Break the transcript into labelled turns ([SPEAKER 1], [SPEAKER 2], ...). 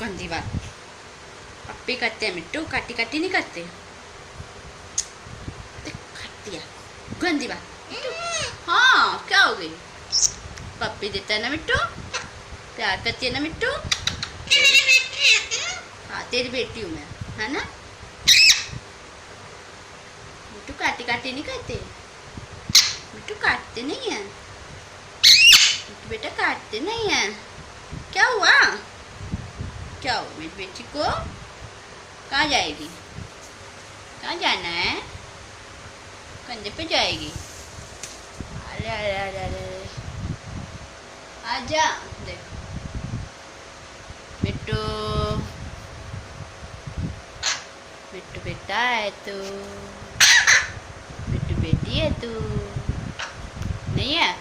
[SPEAKER 1] गंदी बात। पप्पी करते हैं मिट्टू, काटी काटी नहीं करते। खाती है, गंदी बात। हाँ क्या हो गई? पप्पी देता है ना मिट्टू, प्यार करती है ना मिट्टू। हाँ तेरी बेटी हूँ मैं, है ना। मिट्टू काटी काटी नहीं करते, मिट्टू काटते नहीं है, मिट्टू बेटा काटते नहीं है। क्या हुआ? क्या हुआ मेरी बेटी को? कहाँ जाएगी? कहाँ जाना है? कंधे पे जाएगी। अरे अरे अरे अरे, आजा। देख मिट्टू, मिट्टू बेटा है तू, मिट्टू बेटी है तू, नहीं है?